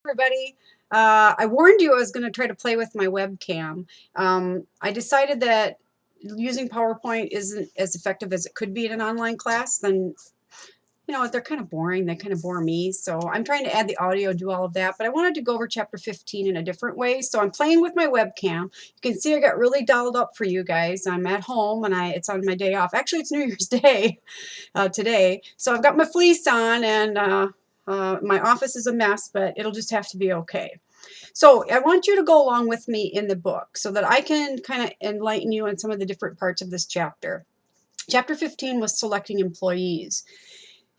Everybody. I warned you I was going to try to play with my webcam. I decided that using PowerPoint isn't as effective as it could be in an online class. Then, they're kind of boring. They kind of bore me. So I'm trying to add the audio, do all of that. But I wanted to go over chapter 15 in a different way. So I'm playing with my webcam. You can see I got really dialed up for you guys. I'm at home and it's on my day off. Actually, it's New Year's Day today. So I've got my fleece on and my office is a mess, but it'll just have to be okay. So I want you to go along with me in the book so that I can kind of enlighten you on some of the different parts of this chapter. Chapter 15 was selecting employees.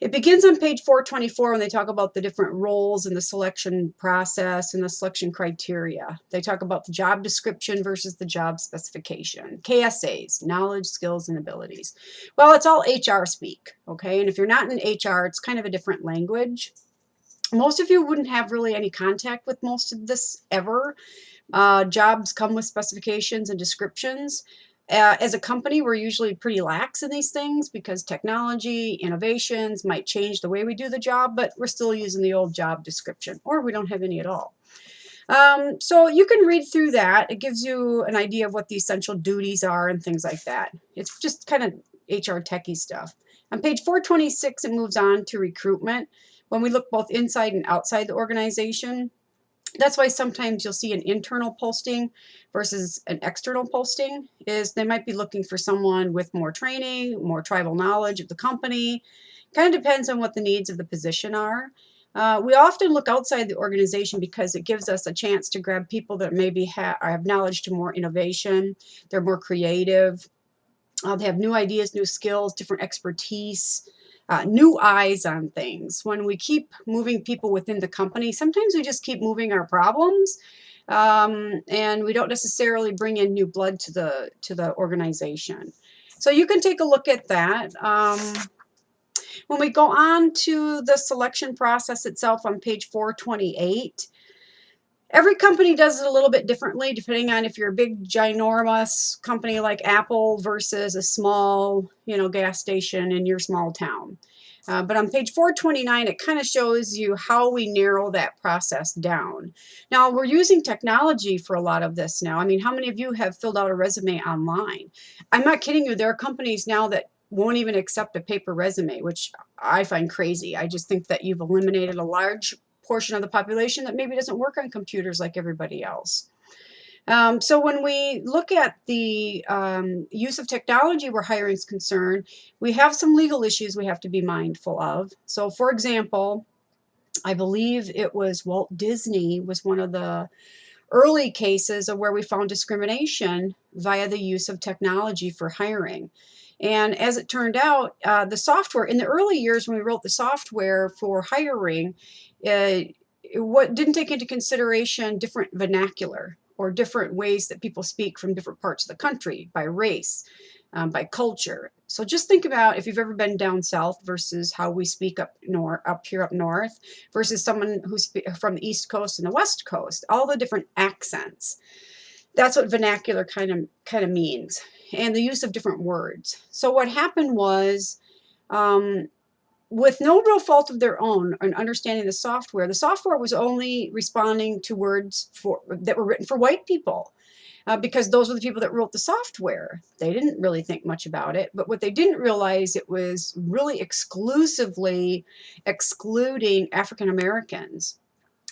It begins on page 424 when they talk about the different roles in the selection process and the selection criteria. They talk about the job description versus the job specification. KSAs, knowledge, skills, and abilities. Well, it's all HR speak, okay? And if you're not in HR, it's kind of a different language. Most of you wouldn't have really any contact with most of this ever. Jobs come with specifications and descriptions. As a company, we're usually pretty lax in these things because technology, innovations might change the way we do the job, but we're still using the old job description, or we don't have any at all. So you can read through that. It gives you an idea of what the essential duties are and things like that. It's just kind of HR techie stuff. On page 426, it moves on to recruitment. When we look both inside and outside the organization, that's why sometimes you'll see an internal posting versus an external posting, is they might be looking for someone with more training, more tribal knowledge of the company. Kind of depends on what the needs of the position are. We often look outside the organization because it gives us a chance to grab people that maybe have knowledge to more innovation. They're more creative. They have new ideas, new skills, different expertise. New eyes on things. When we keep moving people within the company, sometimes we just keep moving our problems, and we don't necessarily bring in new blood to the organization. So you can take a look at that. When we go on to the selection process itself on page 428, every company does it a little bit differently depending on if you're a big, ginormous company like Apple versus a small, gas station in your small town. But on page 429, it kind of shows you how we narrow that process down. Now, we're using technology for a lot of this now. I mean, how many of you have filled out a resume online? I'm not kidding you. There are companies now that won't even accept a paper resume, which I find crazy. I just think that you've eliminated a large portion of the population that maybe doesn't work on computers like everybody else. So when we look at the use of technology where hiring is concerned, we have some legal issues we have to be mindful of. So for example, I believe it was Walt Disney was one of the early cases of where we found discrimination via the use of technology for hiring. And as it turned out, the software, in the early years when we wrote the software for hiring, what didn't take into consideration different vernacular or different ways that people speak from different parts of the country, by race, by culture. So just think about if you've ever been down south versus how we speak up here up north versus someone who's from the East Coast and the West Coast, all the different accents. That's what vernacular kind of means, and the use of different words. So what happened was, with no real fault of their own in understanding the software was only responding to words that were written for white people, because those were the people that wrote the software. They didn't really think much about it, but what they didn't realize, it was really exclusively excluding African Americans,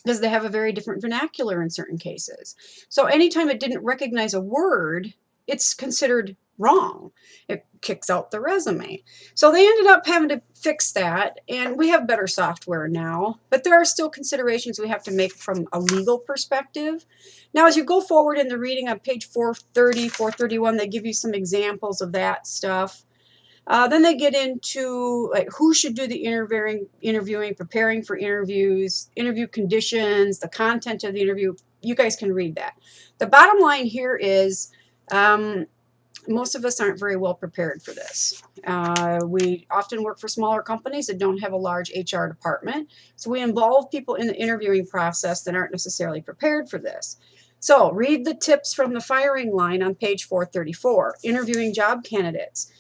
because they have a very different vernacular in certain cases. So anytime it didn't recognize a word, it's considered wrong. It kicks out the resume. So they ended up having to fix that, and we have better software now, but there are still considerations we have to make from a legal perspective. Now, as you go forward in the reading on page 430, 431, they give you some examples of that stuff. Then they get into like who should do the interviewing, preparing for interviews, interview conditions, the content of the interview. You guys can read that. The bottom line here is most of us aren't very well prepared for this. We often work for smaller companies that don't have a large HR department, so we involve people in the interviewing process that aren't necessarily prepared for this. So read the tips from the firing line on page 434, interviewing job candidates.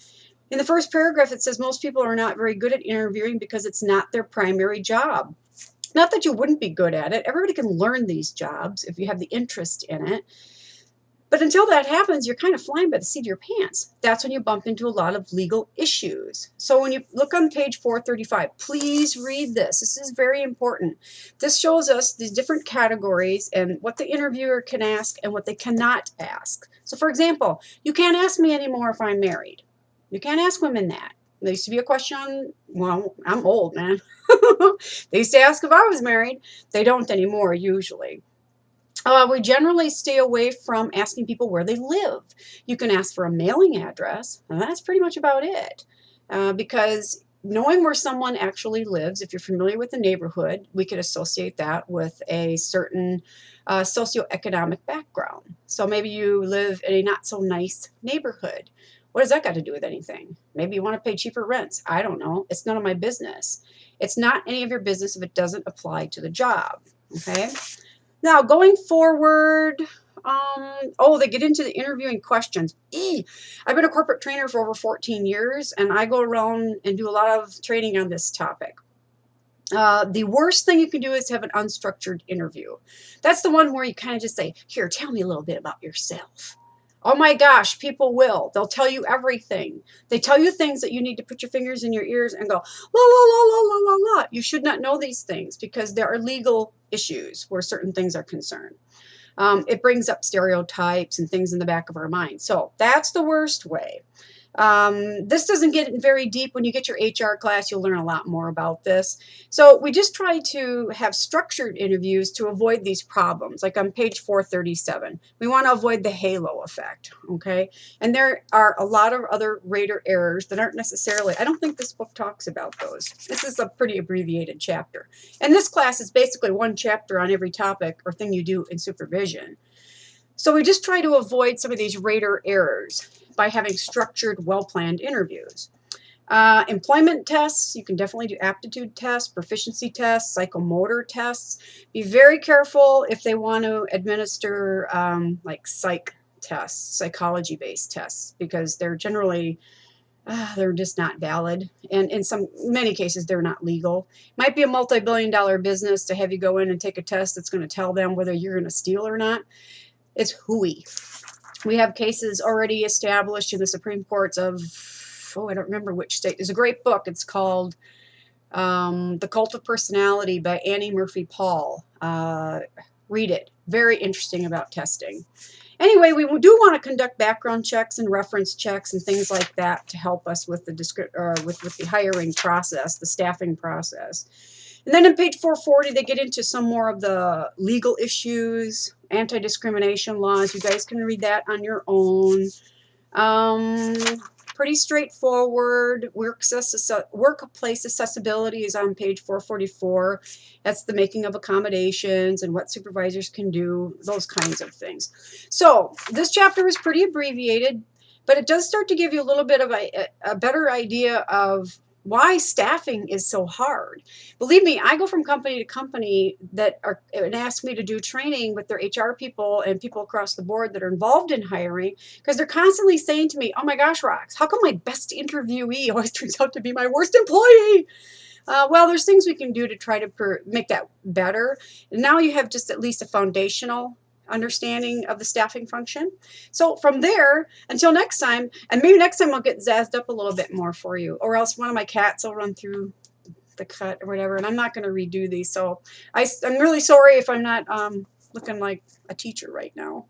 In the first paragraph, it says most people are not very good at interviewing because it's not their primary job. Not that you wouldn't be good at it. Everybody can learn these jobs if you have the interest in it. But until that happens, you're kind of flying by the seat of your pants. That's when you bump into a lot of legal issues. So when you look on page 435, please read this. This is very important. This shows us these different categories and what the interviewer can ask and what they cannot ask. So for example, you can't ask me anymore if I'm married. You can't ask women that. There used to be a question on, well, I'm old, man. They used to ask if I was married. They don't anymore, usually. We generally stay away from asking people where they live. You can ask for a mailing address, and that's pretty much about it. Because knowing where someone actually lives, if you're familiar with the neighborhood, we could associate that with a certain socioeconomic background. So maybe you live in a not so nice neighborhood. What does that got to do with anything? Maybe you want to pay cheaper rents. I don't know. It's none of my business. It's not any of your business if it doesn't apply to the job. Okay? Now, going forward, they get into the interviewing questions. I've been a corporate trainer for over 14 years, and I go around and do a lot of training on this topic. The worst thing you can do is have an unstructured interview. That's the one where you kind of just say, here, tell me a little bit about yourself. Oh my gosh, people will. They'll tell you everything. They tell you things that you need to put your fingers in your ears and go, la, la, la, la, la, la, la. You should not know these things because there are legal issues where certain things are concerned. It brings up stereotypes and things in the back of our mind. So that's the worst way. This doesn't get very deep. When you get your HR class, you'll learn a lot more about this. So we just try to have structured interviews to avoid these problems. Like on page 437, we want to avoid the halo effect, okay? And there are a lot of other rater errors that aren't necessarily, I don't think this book talks about those. This is a pretty abbreviated chapter. And this class is basically one chapter on every topic or thing you do in supervision. So we just try to avoid some of these rater errors by having structured, well-planned interviews. Employment tests, you can definitely do aptitude tests, proficiency tests, psychomotor tests. Be very careful if they want to administer like psych tests, psychology-based tests, because they're generally, they're just not valid. And in many cases, they're not legal. Might be a multi-billion-dollar business to have you go in and take a test that's going to tell them whether you're going to steal or not. It's hooey. We have cases already established in the Supreme Courts of, I don't remember which state. There's a great book. It's called The Cult of Personality by Annie Murphy Paul. Read it. Very interesting about testing. Anyway, we do want to conduct background checks and reference checks and things like that to help us with the hiring process, the staffing process. And then on page 440, they get into some more of the legal issues, anti-discrimination laws. You guys can read that on your own. Pretty straightforward. Workplace accessibility is on page 444. That's the making of accommodations and what supervisors can do, those kinds of things. So this chapter is pretty abbreviated, but it does start to give you a little bit of a better idea of why staffing is so hard. Believe me, I go from company to company and ask me to do training with their HR people and people across the board that are involved in hiring, because they're constantly saying to me, oh my gosh, Rox, how come my best interviewee always turns out to be my worst employee? Well, there's things we can do to try to make that better. And now you have just at least a foundational understanding of the staffing function. So from there, until next time, and maybe next time I'll get zazzed up a little bit more for you, or else one of my cats will run through the cut or whatever, and I'm not going to redo these. So I'm really sorry if I'm not looking like a teacher right now.